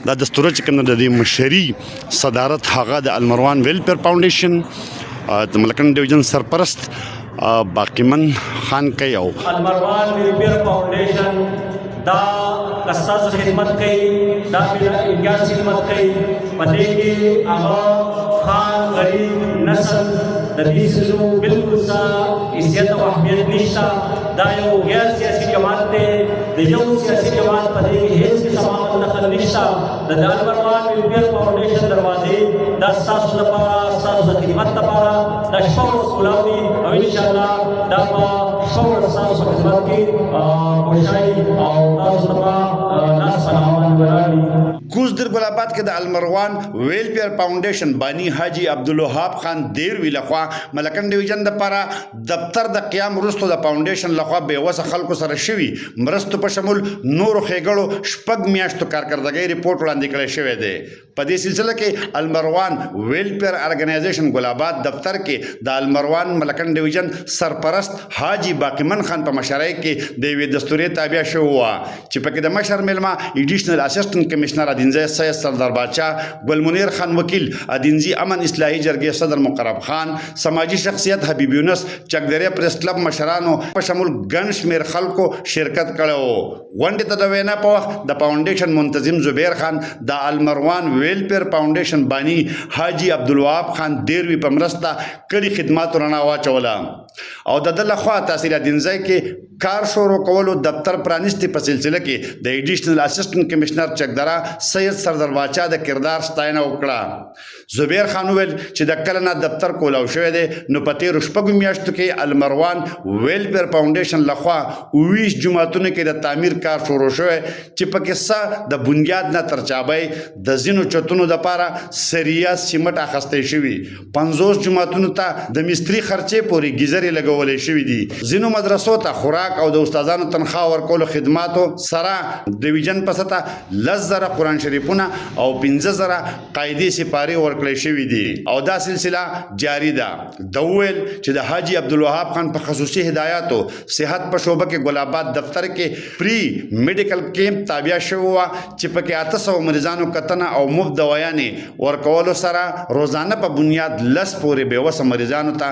دا دستوره چې کوم د دې مشري صدارت هغه د المروان ویلفیر فاونډیشن د ملکنډ ډیویژن سرپرست باقیمن خان کوي او المروان ویلفیر فاونډیشن دا کستاسو خدمت کوي دا انګاز خدمت کوي پدې کې هغه خان غریب نسل د دې سلو بالکل سا عزت او اهمیت نشته دا یو غیر سیاسي جماعت دی د یو سیاسي جماعت پدې کې هیڅ قسم دخل نشته د المروان ویلفیر فاونډیشن دروازې دا تاسو لپاره تاسو د خدمت لپاره د شپږ سکولاوي او ان شاء الله دا په شپږ تاسو خدمت کې کوشای او تاسو لپاره ناس سلامات ورالي کوزدر ګلاباد کې د المروان ویلفیر فاونډیشن بانی حاجی عبدالوهاب خان دیروي لخوا ملکنډ ډیویژن لپاره دفتر د قیام وروسته د فاونډیشن لخوا بېوسه خلکو سره شوي مرستو په شمول نورو ښېګړو شپږ میاشتو کارکردګۍ ریپورټ وړاندې کړی شوی دی په دې سلسله کې المروان ویلفیر ارګنایزیشن ګلاباد دفتر کې د المروان ملکنډ ډیویژن سرپرست حاجی باقیمن خان په مشرۍ کې د یوې دستورې تابع شوی وه چې پکې د مشر میلمه ایډیشنل اسسټنټ کمشنر ادینزی سید سردار باچا ګل منیر خان وکیل ادینزی امن اصلاحي جرګې صدر مقرب خان سماجی شخصیت حبیب یونس چکدری پریس کلب مشرانو په شمول ګڼ شمېر خلکو شرکت کړی و غونډې ته د وینا په وخت د فاونډیشن منتظم زبیر خان د المروان ویلفیر فاونډیشن بانی حاجی عبدالوهاب خان دیروي په مرسته کړي خدماتو رڼا واچوله او د ده لخوا تحصیل ادینزی کې کار شروع کولو دفتر پرانیستي په سلسله کې د ایډیشنل اسسټنټ کمشنر چکدره سید سردار باچا د کردار ستاینه وکړه زبیر خان وویل چې د کله نه دفتر کولاو شوی دی نو په تېرو شپږو میاشتو کې المروان ویلفیر فاونډیشن لخوا 20 جوماتونو کې د تعمیر کار شروع شوی چې پکې څه د بنیاد نه تر چابۍ د ځینو چتونو دپاره سریه سیمټ اخیستی شوي 50 جوماتونو ته د مستري خرچې پورې ګیزرې لګولی شوي دي ځینو مدرسو ته خوراک او د استادانو تنخواه ورکولو خدماتو سره ډیویژن په سطحه 10,000 قرآن شریفونه او 15,000 قاعدې سپارې ورکړی شوي دي او دا سلسله جاری ده ده وویل چې د حاجي عبدالوهاب خان په خصوصي هدایاتو صحت په شعبه کې ګلاباد دفتر کې پری میډیکل کیمپ تابع شوی وه چې پکې 800 مریضانو کتنه او مفت دوايانې ورکولو سره روزانه په بنیاد 10 پورې بېوسه مریضانو ته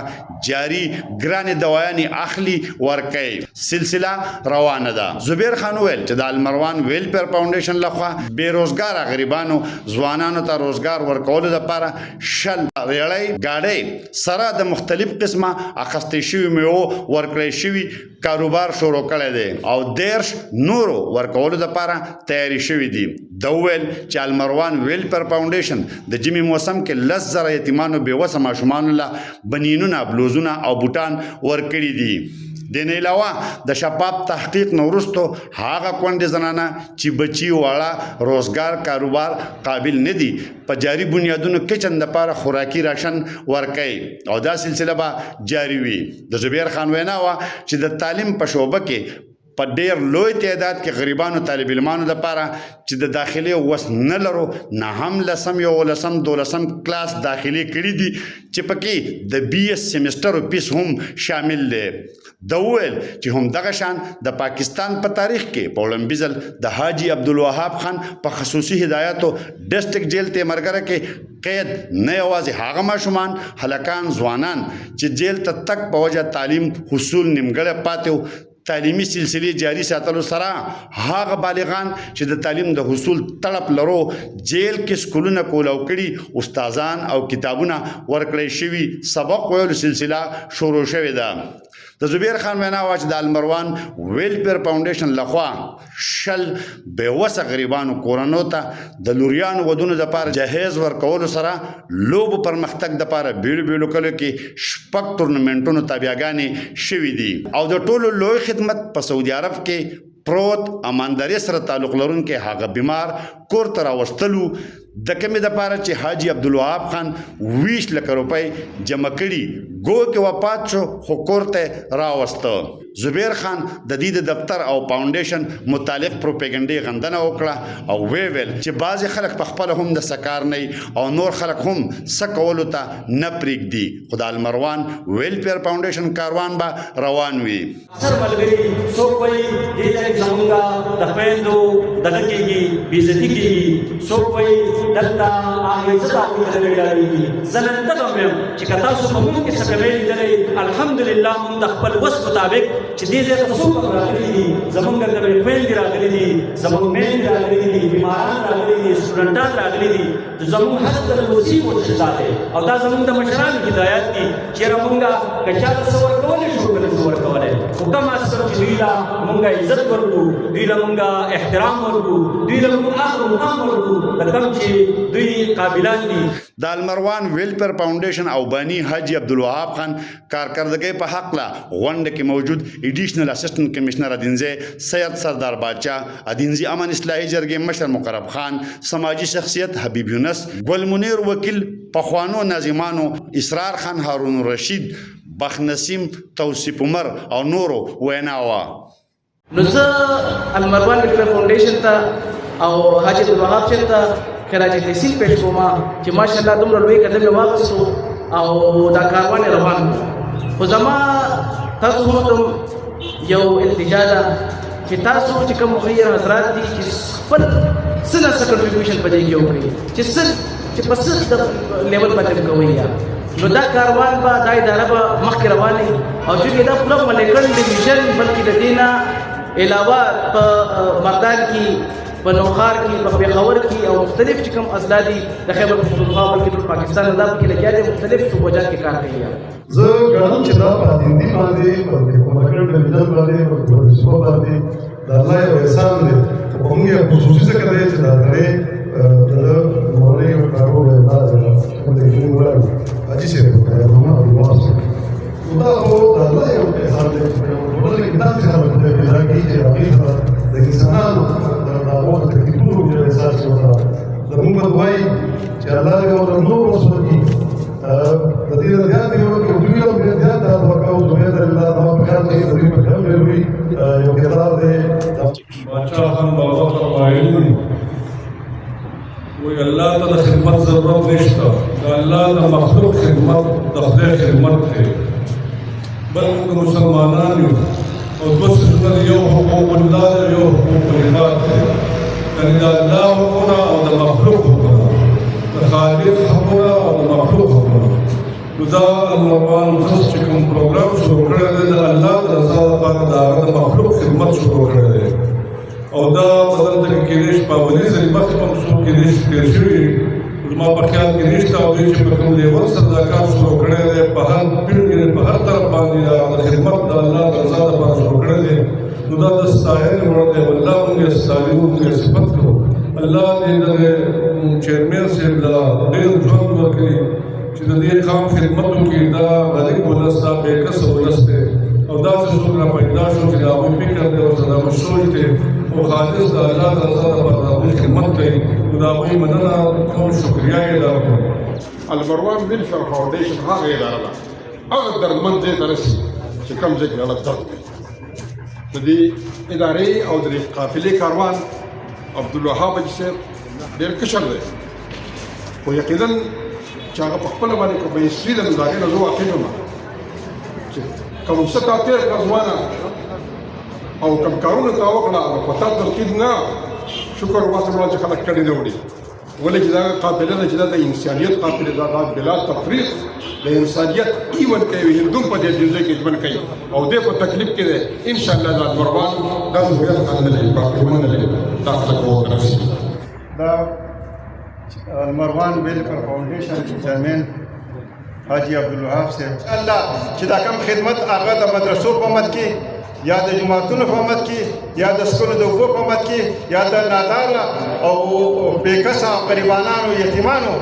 جاری ګرانې دوايانې اخلي ورکوي سلسله روانه ده زبیر خان وویل چې د المروان ویلفیر فاونډیشن لخوا بېروزګاره غریبانو ځوانانو ته روزګار ورکولو لپاره 100 ریړۍ ګاډۍ سره د مختلف قسمه اخیستې شوي میوو ورکړی شوي کاروبار شروع کړی دی او 10 نورو ورکولو لپاره تیاری شوي دي ده وویل چې المروان ویلفیر فاونډیشن د ژمي موسم کې 10,000 یتیمانو بېوسه ماشومانو له بنینونه بلوزونه او بوټان ورکړي دي دین علاوه د شفاف تحقیق نه وروستو هغه کونډې زنانه چې بچي واړه روزګار کاروبار قابل نه دي په جاري بنیادونو کچن دپاره خوراکي راشن ورکوي او دا سلسله به جاري وي د زبیر خان وینا وه چې د تعلیم په شعبه کې په ډېر لوی تعداد کې غریبانو طالب علمانو لپاره چې د داخلي وس نه لرو نه هم 10 11 12 کلاس داخلي کړي دي چې پکې د BS سیمسټر فیس هم شامل دی ده وویل چې همدغه شان د پاکستان په تاریخ کې په لومبي ځل د حاجي عبدالوهاب خان په خصوصي هدایاتو ډسټرک جیل تیمرګره کې قید نه یوازې هغه ماشومان هلکان ځوانان چې جیل ته تک په وجه تعلیم حصول نیمګړی پاتې تعلیمي سلسلې جاری ساتلو سره هغه بالغان چې د تعلیم د حصول طلب لرو جیل کې سکولونه کولاو کړي استادان او کتابونه ورکړی شوي سبق ویلو سلسله شروع شوې ده د زبیر خان وینا وه چې د المروان ویلفیر فاونډیشن لخوا 100 بېوسه غریبانو کورنو ته د لوریانو ودونو دپاره جهیز ورکولو سره لوبو پرمختګ دپاره بیلو بیلو کلو کې 6 تورنمنټونو تابعګانې شوي دي او د ټولو لوی خدمت په سعودي عرب کې پروت امانداري سره تعلق لرونکي هغه بیمار کور ته راوستلو د کمې دپاره چې حاجي عبدالوهاب خان 20 لکه روپۍ جمع کړي ګو کې وفات شو خو کور ته راوسته زبیر خان د دې د دفتر او فاونډیشن متعلق پروپاګاندا غندنه وکړه او ویل چې بعضې خلک په خپله هم د سکار نه او نور خلک هم څه کولو ته نه پرېږدي خو د المروان ویلفیر فاونډیشن کاروان به روان وي اکثر ملګري څوک وایي دې ځای کې زمونږ د خویندو دغه کېږي بېعزتي کېږي څوک وایي دلته عزت هغوی ته نه ډارېږي زه نن دغه وایم چې که تاسو په موږ کې څه کمی لیدلی الحمدلله موږ د خپل وس مطابق چې دې ځای ته څوک راغلي دي زمونږ نوې خویندې راغلي دي زمونږ میندې راغلي دي بیماران راغلي دي سټوډنټان راغلي دي زمونږ هدف د روزي کوشش دا دی او دا زمونږ د مشرانو هدایت دي چېرې مونږ که چا ته څه ورکولی شو که نه شو ورکولی خو کم عسکر چې دوی له مونږ عزت ورکړو دوی له مونږ احترام ورکړو دوی له مونږ هغه مقام ورکړو د کم چې دوی قابلان دي د المروان ویلفیر فاونډیشن او بانی حاجی عبدالوهاب خان کارکردګۍ په حقله غونډه کې موجود ایډیشنل اسسټنټ کمشنر ادینزی سید سردار باچا ادینزی امن اصلاحي جرګې مشر مقرب خان سماجی شخصیت حبیب یونس ګل منیر وکیل پخوانو ناظمانو اسرار خان هارون رشید بخ نسیم توصیف عمر او نورو وینا وه نو زه المروان ویلفیر فاونډیشن ته او حاجي عبدالوهاب صاحب ته خراج تحسین پیش کوم چې ماشاءالله دومره لوی قدم یې واخیستو او دا کاروان یې روان کړو خو زما تاسو هم یو التجا ده چې تاسو چې کوم مخیر حضرات دي چې خپل څه نه څه کنټریبیوشن په دې کې وکړي چې په څه د لیول باندې کوئ نو دا کاروان به دا اداره به مخکې روانې او چونکې دا پوره ملیکن ډیویژن بلکې د دې نه علاوه په مردان کې په نوخار کې په پېښور کې او مختلف چې کوم اضلاع دي د خیبر پښتونخوا بلکې ټول پاکستان دا پکې لګیا دي مختلف شعبوجات کې کار کوي زه ګڼم چې دا په هندي باندې په مکرر ډیویژن باندې په پولیسو باندې د الله یو احسان دی خو په موږ یې خصوصي څه کوي چې دا درې د مولوي کارو د دې ولر حاجي صاحب محمد الله دا هو د الله یو احسان دی چې په ټول کې دا څه خبره ده چې راځي چې هغه د انسانانو د هغه د کتابونو د احساس وکړه د موږ په دوی چې الله دې او نور وسوي د دې زیات یو کې دوی او دې زیات د ورکاو زوی د الله د مکان کې دوی په کوم لوي یو کتاب دی باچا خان بابا فرمایلی وی الله ته د خدمت ضرورت نشته د الله د مخلوق خدمت د خدای خدمت دی بل موږ مسلمانان یو او دوه څه یو حقوق الله یو حقوق العباد دی یعنې د الله حقونه او د مخلوق حقونه د خالق حقونه او د مخلوق حقونه نو دا المروان خص چې کوم پروګرام شروع کړی دی د الله د رضا لپاره د هغه د مخلوق خدمت شروع کړی دی او دا بدل ته کېدای شي په اولي ځلې مخکې به هم څوک کېدای شي تېر شوي زما په خیال کې نشته او دوی چې په کوم لیول سره دا کار شروع کړی دی په هر فیلډ کې په هر طرف باندې د خدمت د الله د رضا لپاره شروع کړی دی نو دا د ستاینې وړ دی والله موږ یې ستایو موږ یې صفت کړو الله دې د چیرمین صاحب له ډېر ژوند ورکړي چې د دې قام خدمت وکړي دا غریب ولس دا بېکسه ولس دی او داسې څوک را پیدا شو چې د هغوی فکر دی ورته د هغوی سوچ دی او خالص د الله د رضا لپاره د هغوی خدمت کوي نو د هغوی مننه کوم شکریا یې ادا کوم المروان ویلفیر فاونډیشن هغه اداره ده هغه درمند ځای ته رسي چې کوم ځای کې هغه درد کوي د دې ادارې او د دې قافلې کاروان عبدالوهاب حاجي صاحب ډېر کشر دی خو یقینا چې هغه په خپله باندې که به هسټري ده نو د هغې نه زه واقف یم چې کوم څه تا تېر کړه ځوانه او کوم کارونه تا وکړه په تا ترتیب نه شکر وباسم الله چې خلک کډې نه وړي ولې چې دا قافله ده چې دا د انسانیت قافله ده دا بلا تفریق د انسانیت ایون کوي هندوم په دې ځای کې ژوند کوي او دې په تکلیف کې ده ان شاء الله دا مروان دا هویت خاندل باقي منل دا خلک وکړي دا المروان ویلفیر فاونډیشن چیرمن حاجی عبدالوهاب صاحب الله چې دا کم خدمت هغه د مدرسو په مد کې یا د جماعتونو په مد کې یا د سکولو د اوبو په مد کې یا د ناداره او بېکسه غریبانانو یتیمانو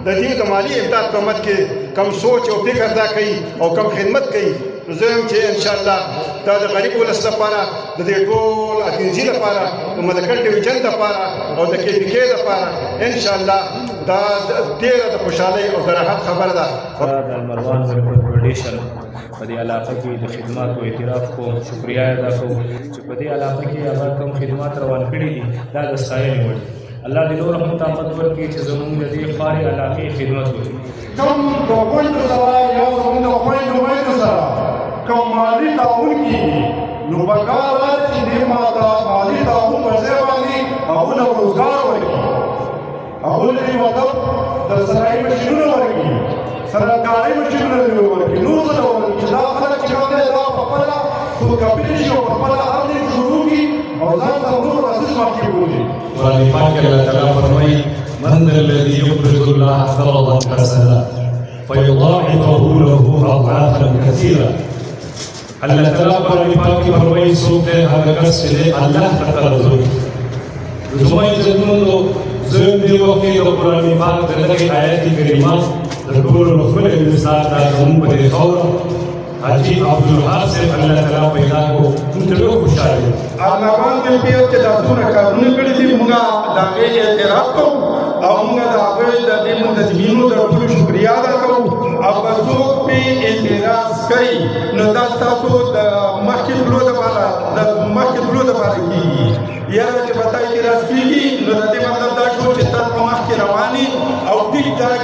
د دې د مالی امداد په مد کې کم سوچ او فکر دا کوي او کم خدمت کوي زه یم چې انشاءالله دا د غریب ولس لپاره د دې ټول اکینجي لپاره د ملکن ډیویژن لپاره او د KPK لپاره انشاءالله دا ډېره د خوشحالۍ او د راحت خبره ده. د المروان ویلفیر فاونډیشن په دې علاقه کې د خدماتو اعتراف کوم، شکریه ادا کوم چې په دې علاقه کې هغه کوم خدمات روان کړي دي دا د ستاینې وړ دي. الله دې نور هم طاقت ورکړي چې زموږ د دې خوارې علاقې خدمت وکړي. کوم د خویندو سره یا زموږ د خویندو میندو سره کوم مالي تعاون کېږي نو پکار ده چې دې مالي تعاون په ځای باندې هغوی له روزګار ورکړي، هغوی له مطلب د صنایع ماشینونه ورکړي، صنعتکارۍ ماشینونه ورکړي، نور څه ډول چې دا خلک چې کوم دی دا په خپله څوکابلي شي او په خپله هر ځای شروع کړي او ځان سره نور ورزش مخکې بولي. قرآن پاک کے اللہ تعالیٰ فرمائی من ذا الذي يقرض الله قرضا حسنا فيضاعفه له اضعافا كثيرا. اللہ تعالیٰ قرآن پاک کی فرمائی سوکتے هغه کس چې الله ته قرض ورکړي. زما عزتمندو زه دې وخت کې د قرآن پاک د دغې آیت کریمه د ټولو نه ښکلی مثال دا زموږ په دې خاوره حاجی عبدالوهاب صاحب الله تعالیٰ پیدا کو موږ ته ډېر خوشحاله یو. المروان ویلفیر چې دا څومره کارونه کړي دي موږ د هغې اعتراف کوو او موږ د هغوی د دې منتظمینو د ټولو شکریه ادا کوو او که څوک پرې اعتراض کوي نو دا ستاسو د مخکې تلو دپاره کېږي. یاره چې به تا اعتراض کېږي نو د دې مطلب دا شو چې تا په مخکې روانې او ټیک ټاک